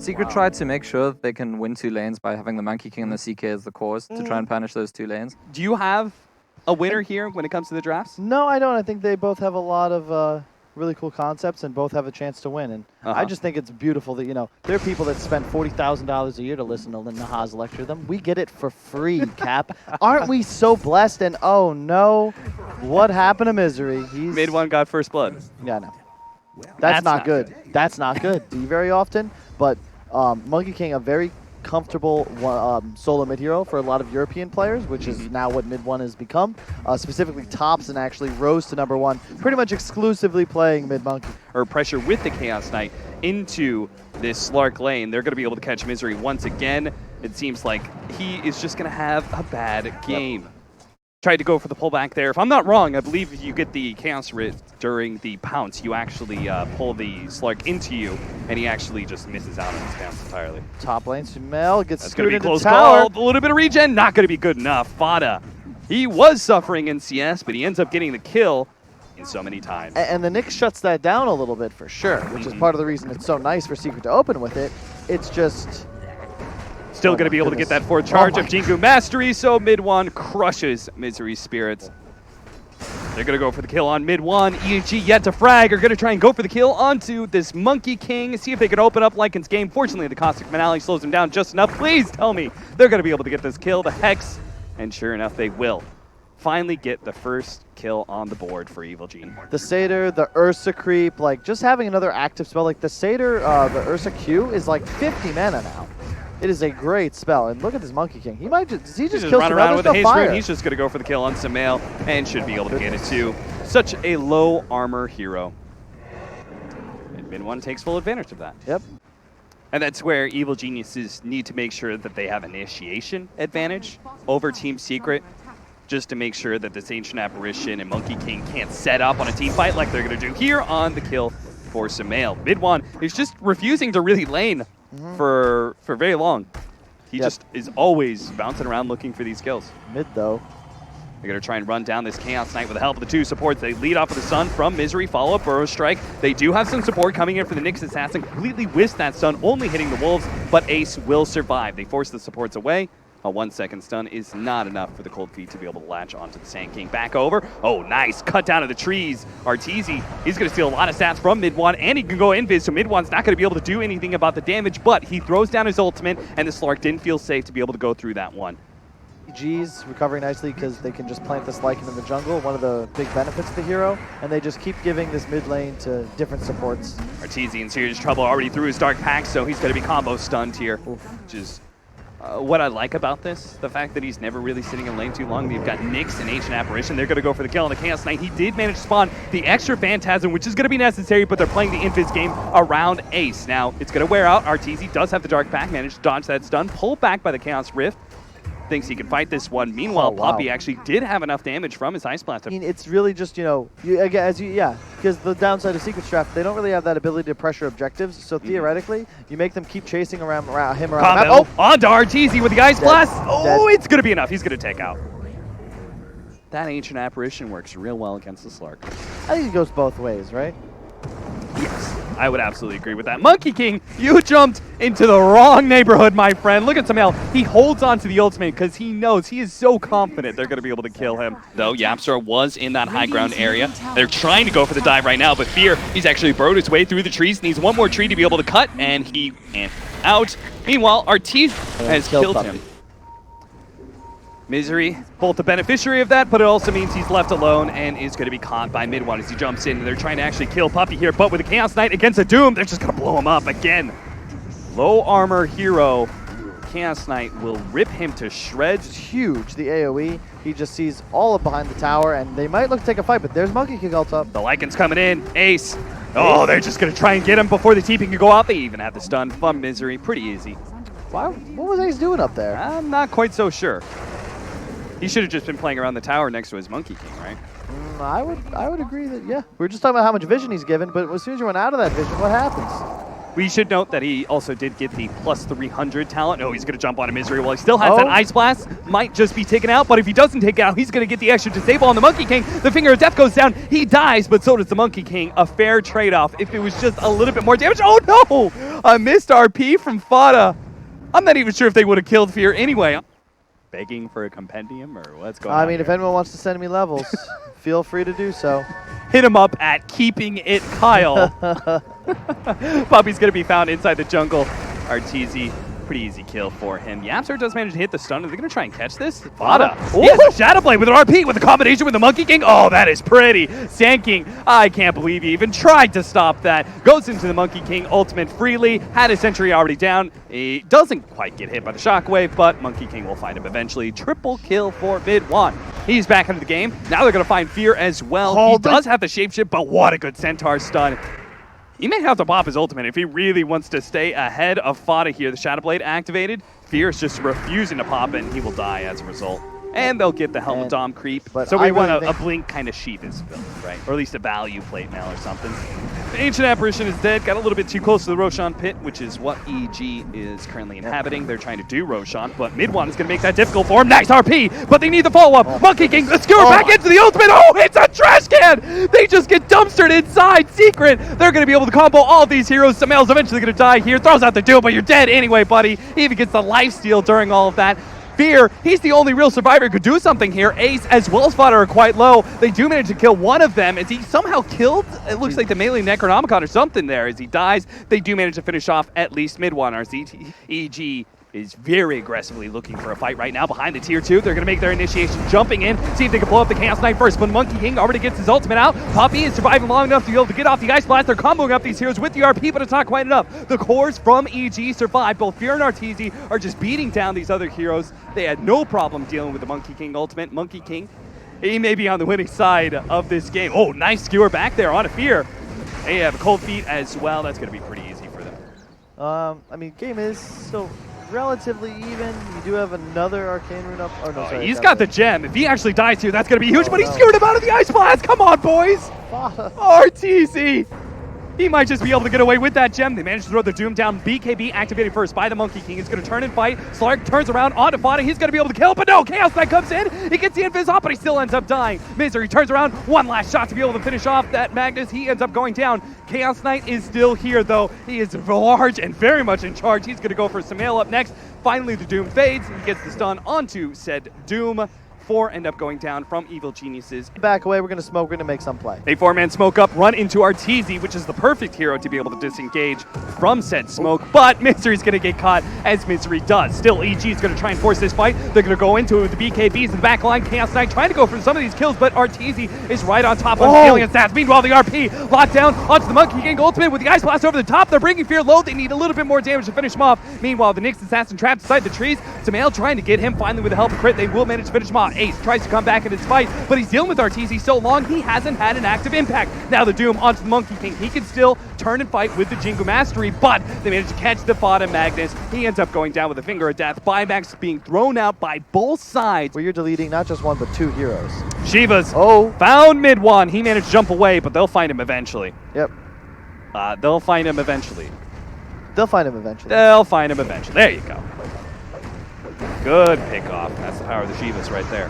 Secret tried to make sure that they can win 2 lanes by having the Monkey King and the CK as the cores to try and punish those 2 lanes. Do you have a winner here when it comes to the drafts? No, I don't. I think they both have a lot of really cool concepts and both have a chance to win. And I just think it's beautiful that, you know, there are people that spend $40,000 a year to listen to Linda Haas lecture them. We get it for free, Cap. Aren't we so blessed? And oh no, what happened to Misery? He's Mid one got first blood. Yeah, no. That's not good. That's not good. Do you very often? But Monkey King, a very comfortable solo mid hero for a lot of European players, which is now what mid 1 has become. Specifically, Thompson actually rose to #1, pretty much exclusively playing mid Monkey. Or pressure with the Chaos Knight into this Slark lane. They're going to be able to catch Misery once again. It seems like he is just going to have a bad game. Tried to go for the pullback there. If I'm not wrong, I believe if you get the Chaos Rift during the pounce, you actually pull the Slark into you, and he actually just misses out on his pounce entirely. Top lane, Sumel gets That's going to be into close tower. call. A little bit of regen, not going to be good enough. Fada, he was suffering in CS, but he ends up getting the kill in so many times. And the Nyx shuts that down a little bit for sure, which is part of the reason it's so nice for Secret to open with it. It's just... Still going to be able to get that 4th charge of Jingu Mastery, so mid 1 crushes Misery's Spirits. They're going to go for the kill on mid 1. EG yet to frag are going to try and go for the kill onto this Monkey King, see if they can open up Lycan's game. Fortunately, the Caustic Finale slows him down just enough. Please tell me they're going to be able to get this kill, the Hex, and sure enough, they will. Finally get the first kill on the board for Evil Gene. The Satyr, the Ursa creep, like just having another active spell, like the Satyr, the Ursa Q is like 50 mana now. It is a great spell, and look at this Monkey King. He might just, does he just kill run Sumel? around with There's a no haste fire. rune. He's just going to go for the kill on Sumel and should be able to get it too. Such a low armor hero. And mid 1 takes full advantage of that. Yep. And that's where Evil Geniuses need to make sure that they have initiation advantage over Team Secret, just to make sure that this Ancient Apparition and Monkey King can't set up on a team fight like they're going to do here on the kill for Sumel. Mid 1 is just refusing to really lane for very long. He just is always bouncing around looking for these kills. Mid, though. They're going to try and run down this Chaos Knight with the help of the 2 supports. They lead off with the Sun from Misery, follow up Burrow Strike. They do have some support coming in for the Nyx Assassin. Completely whiffs that stun, only hitting the Wolves, but Ace will survive. They force the supports away. A 1-second stun is not enough for the Cold Feet to be able to latch onto the Sand King. Back over. Oh, nice. Cut down of the trees. Arteezy, he's going to steal a lot of stats from mid 1, and he can go invis, so mid 1's not going to be able to do anything about the damage, but he throws down his ultimate, and the Slark didn't feel safe to be able to go through that one. G's recovering nicely because they can just plant this Lycan in the jungle, one of the big benefits of the hero, and they just keep giving this mid lane to different supports. Arteezy in serious trouble, already threw his Dark Pack, so he's going to be combo stunned here, which is what I like about this, the fact that he's never really sitting in lane too long. We've got Nyx and Ancient Apparition. They're going to go for the kill on the Chaos Knight. He did manage to spawn the extra Phantasm, which is going to be necessary, but they're playing the invis game around Ace. Now, it's going to wear out. Arteezy does have the Dark Pack, managed to dodge that stun, pulled back by the Chaos Rift. Thinks he can fight this one. Meanwhile, Puppey actually did have enough damage from his Ice Blast. I mean, it's really just, you know, because the downside of Secret Draft, they don't really have that ability to pressure objectives, so theoretically, you make them keep chasing him around the map. Oh, onto Arteezy with the Ice Blast. Oh, it's going to be enough. He's going to take out. That Ancient Apparition works real well against the Slark. I think it goes both ways, right? Yes, I would absolutely agree with that. Monkey King, you jumped into the wrong neighborhood, my friend. Look at Sumel. He holds on to the ultimate because he knows, he is so confident they're going to be able to kill him. Though Yapstar was in that high ground area. They're trying to go for the dive right now, but Fear, he's actually burrowed his way through the trees. Needs one more tree to be able to cut, and he went out. Meanwhile, Arteezy has killed him. Misery, both the beneficiary of that, but it also means he's left alone and is going to be caught by mid 1 as he jumps in. They're trying to actually kill Puppey here, but with a Chaos Knight against a Doom, they're just going to blow him up again. Low armor hero. Chaos Knight will rip him to shreds. It's huge, the AoE. He just sees all of behind the tower, and they might look to take a fight, but there's Monkey King ult up. The Lycan's coming in. Ace. Oh, they're just going to try and get him before the TP can go out. They even have the stun from Misery. Pretty easy. Wow, what was Ace doing up there? I'm not quite so sure. He should have just been playing around the tower next to his Monkey King, right? I would agree that, yeah. We were just talking about how much vision he's given, but as soon as you run out of that vision, what happens? We should note that he also did get the plus 300 talent. Oh, he's going to jump on a Misery while he still has that Ice Blast. Might just be taken out, but if he doesn't take it out, he's going to get the extra disable on the Monkey King. The Finger of Death goes down. He dies, but so does the Monkey King. A fair trade-off if it was just a little bit more damage. Oh, no! A missed RP from Fada. I'm not even sure if they would have killed Fear anyway. Begging for a compendium or what's going on? I mean, if here? anyone wants to send me levels, feel free to do so. Hit him up at Keeping It Kyle. Puppy's going to be found inside the jungle. Arteezy, pretty easy kill for him. Yapster does manage to hit the stun. Are they going to try and catch this? Fada. He has a Shadow Blade with an RP with a combination with the Monkey King. Oh, that is pretty. Sand King, I can't believe he even tried to stop that. Goes into the Monkey King ultimate freely. Had his sentry already down. He doesn't quite get hit by the shockwave, but Monkey King will find him eventually. Triple kill for Mid-1. He's back into the game. Now they're going to find Fear as well. He does have the shapeshift, but what a good Centaur stun. He may have to pop his ultimate if he really wants to stay ahead of Fada here. The Shadow Blade activated. Fear is just refusing to pop it, and he will die as a result. And they'll get the Helmet Dom creep. So we want a Blink kind of sheath is built, right? Or at least a value plate mail or something. The Ancient Apparition is dead. Got a little bit too close to the Roshan pit, which is what EG is currently inhabiting. They're trying to do Roshan, but Mid-1 is going to make that difficult for him. Nice RP, but they need the follow-up. Monkey King, the skewer back into the ultimate. Oh, it's a trash can! They just get dumpstered inside. Secret, they're going to be able to combo all of these heroes. Samael's eventually going to die here. Throws out the Doom, but you're dead anyway, buddy. He even gets the lifesteal during all of that. Fear, he's the only real survivor who could do something here. Ace as well as Fada are quite low. They do manage to kill one of them. Is he somehow killed? It looks like the melee Necronomicon or something there. As he dies, they do manage to finish off at least Mid-1. RCT EG is very aggressively looking for a fight right now behind the tier 2. They're going to make their initiation, jumping in, see if they can blow up the Chaos Knight first. But Monkey King already gets his ultimate out. Poppy is surviving long enough to be able to get off the Ice Blast. They're comboing up these heroes with the RP, but it's not quite enough. The cores from EG survive. Both Fear and Arteezy are just beating down these other heroes. They had no problem dealing with the Monkey King ultimate. Monkey King, he may be on the winning side of this game. Oh, nice skewer back there on a Fear. They have cold feet as well. That's going to be pretty easy for them. I mean, game is still relatively even. You do have another Arcane Rune up. Oh, no, sorry. He's got the gem. If he actually dies here, that's going to be huge, but he skewered him out of the Ice Blast. Come on, boys. RTZ. He might just be able to get away with that gem. They managed to throw the Doom down. BKB activated first by the Monkey King. He's going to turn and fight. Slark turns around onto Fada. He's going to be able to kill, but no, Chaos Knight comes in. He gets the invis off, but he still ends up dying. Misery turns around. One last shot to be able to finish off that Magnus. He ends up going down. Chaos Knight is still here, though. He is large and very much in charge. He's going to go for Samael up next. Finally, the Doom fades. He gets the stun onto said Doom. 4 end up going down from Evil Geniuses. Back away, we're going to smoke, we're going to make some play. A 4-man smoke up, run into Arteezy, which is the perfect hero to be able to disengage from said smoke, but Misery's going to get caught as Misery does. Still, EG is going to try and force this fight. They're going to go into it with the BKBs in the back line. Chaos Knight trying to go for some of these kills, but Arteezy is right on top of Alien Stats. Meanwhile, the RP locked down onto the Monkey King ultimate with the Ice Blast over the top. They're bringing Fear low. They need a little bit more damage to finish him off. Meanwhile, the Nyx Assassin trapped inside the trees. Samael trying to get him finally with the help of Crit. They will manage to finish him off. Ace tries to come back in his fight, but he's dealing with Arteezy so long he hasn't had an active impact. Now the Doom onto the Monkey King. He can still turn and fight with the Jingu Mastery, but they managed to catch the Fada Magnus. He ends up going down with a finger of death. Buybacks being thrown out by both sides. Where you're deleting not just one, but 2 heroes. Shivas found Mid-1. He managed to jump away, but they'll find him eventually. Yep. They'll find him eventually. They'll find him eventually. They'll find him eventually. There you go. Good pick off. That's the power of the Shivas right there.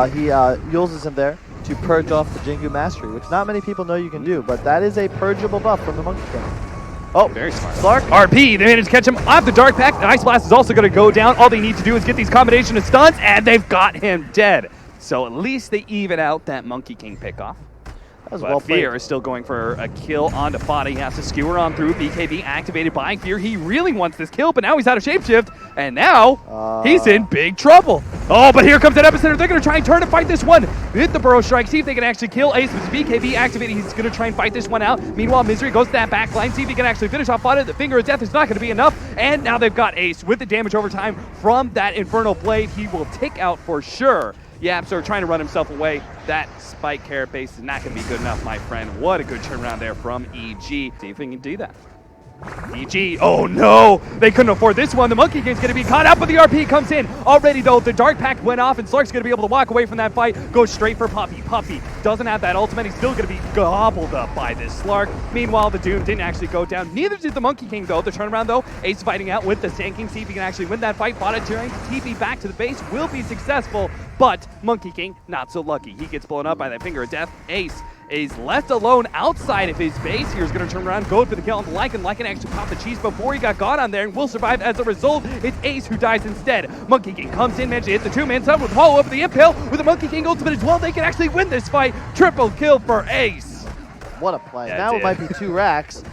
He uses him there to purge off the Jingu Mastery, which not many people know you can do, but that is a purgeable buff from the Monkey King. Oh, very smart. Slark. RP, they managed to catch him off the Dark Pact. The Ice Blast is also going to go down. All they need to do is get these combination of stuns, and they've got him dead. So at least they even out that Monkey King pickoff. That was but well played. Fear is still going for a kill onto Fada. He has to skewer on through. BKB activated by Fear. He really wants this kill, but now he's out of shapeshift, and now he's in big trouble. Oh, but here comes that Epicenter. They're going to try and turn to fight this one. Hit the Burrow Strike, see if they can actually kill Ace with his BKB activated. He's going to try and fight this one out. Meanwhile, Misery goes to that back line, see if he can actually finish off Fada. The Finger of Death is not going to be enough, and now they've got Ace with the damage over time from that Infernal Blade. He will tick out for sure. Yapster trying to run himself away. That spike carrot base is not going to be good enough, my friend. What a good turnaround there from EG. See if we can do that. EG, oh no! They couldn't afford this one. The Monkey King's going to be caught up, but the RP comes in. Already, though, the Dark Pact went off, and Slark's going to be able to walk away from that fight. Goes straight for Puppy. Puppy doesn't have that ultimate. He's still going to be gobbled up by this Slark. Meanwhile, the Doom didn't actually go down. Neither did the Monkey King, though. The turnaround, though, Ace fighting out with the Sand King. See if he can actually win that fight. Fada trying to TP back to the base. Will be successful, but Monkey King, not so lucky. He gets blown up by that Finger of Death. Ace is left alone outside of his base. Here's going to turn around, go for the kill on the Lycan. Lycan actually popped the cheese before he got on there and will survive as a result. It's Ace who dies instead. Monkey King comes in, managed to hit the two-man sub with Hollow up the impale. With the Monkey King ultimate as well, they can actually win this fight. Triple kill for Ace. What a play. That's now it. it might be 2 racks,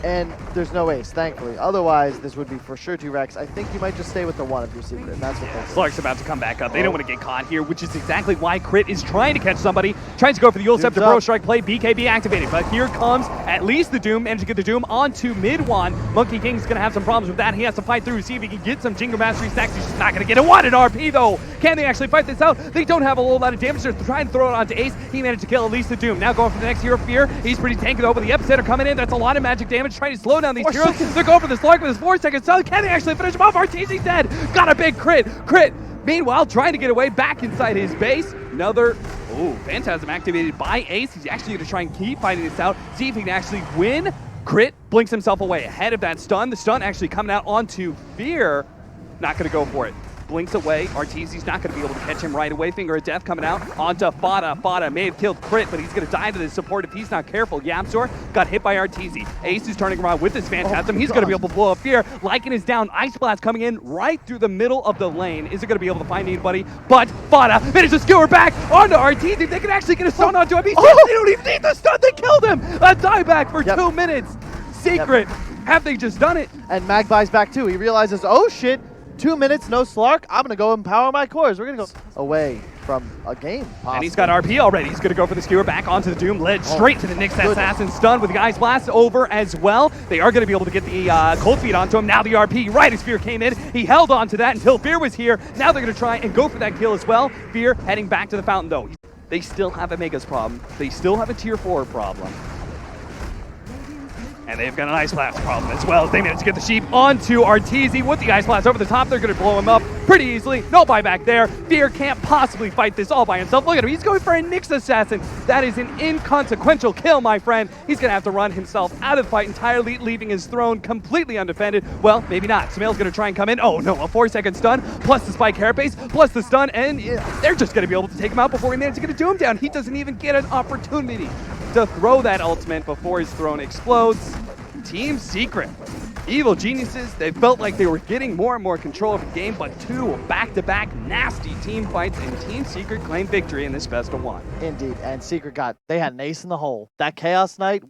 and there's no ace, thankfully. Otherwise, this would be for sure 2 racks. I think you might just stay with the 1 of your secret, and that's what they Slark's about to come back up. They don't want to get caught here, which is exactly why Crit is trying to catch somebody. Tries to go for the Yule-Scepter Burrow Strike play. BKB activated. But here comes at least the Doom. Managed to get the Doom onto mid-1. Monkey King's going to have some problems with that. He has to fight through, see if he can get some Jingle Mastery stacks. He's just not going to get a 1 in RP, though. Can they actually fight this out? They don't have a whole lot of damage. They're trying to throw it onto Ace. He managed to kill at least the Doom. Now going for the next Hero Fear. He's pretty tanky, though, but the Epicenter coming in. That's a lot of magic damage. Trying to slow down these heroes. They're going for the Slark with his 4 seconds. So can they actually finish him off? RTZ's dead. Got a big crit. Meanwhile, trying to get away back inside his base. Another, Phantasm activated by Ace. He's actually going to try and keep fighting this out. See if he can actually win. Crit blinks himself away ahead of that stun. The stun actually coming out onto Fear. Not going to go for it. Blinks away. Arteezy's not going to be able to catch him right away. Finger of Death coming out onto Fada. Fada may have killed Crit, but he's going to die to the support if he's not careful. Yapzor got hit by Arteezy. Ace is turning around with his Phantasm. He's going to be able to blow up Fear. Lycan is down. Ice Blast coming in right through the middle of the lane. Isn't going to be able to find anybody, but Fada managed to skewer back onto Arteezy. They can actually get a stun onto him. They don't even need the stun. They killed him. A dieback for 2 minutes. Secret. Have they just done it? And Magpie's back too. He realizes, oh shit, 2 minutes, no Slark. I'm going to go empower my cores. We're going to go away from a game, possibly. And he's got RP already. He's going to go for the skewer back onto the Doom, led straight to the Nyx Assassin stun with the Ice Blast over as well. They are going to be able to get the Cold Feet onto him. Now the RP, right as Fear came in. He held on to that until Fear was here. Now they're going to try and go for that kill as well. Fear heading back to the fountain, though. They still have a Megas problem. They still have a Tier 4 problem. And they've got an Ice Blast problem as well. They managed to get the Sheep onto Arteezy with the Ice Blast over the top. They're going to blow him up pretty easily. No buyback there. Fear can't possibly fight this all by himself. Look at him. He's going for a Nyx Assassin. That is an inconsequential kill, my friend. He's going to have to run himself out of the fight entirely, leaving his throne completely undefended. Well, maybe not. Smail's going to try and come in. Oh, no. A 4-second stun, plus the Spike Carapace, plus the stun, and they're just going to be able to take him out before he manages to get a Doom down. He doesn't even get an opportunity to throw that ultimate before his throne explodes. Team Secret. Evil geniuses, they felt like they were getting more and more control of the game, but 2 back-to-back nasty team fights, and Team Secret claimed victory in this best of 1. Indeed, and Secret they had an ace in the hole. That Chaos Knight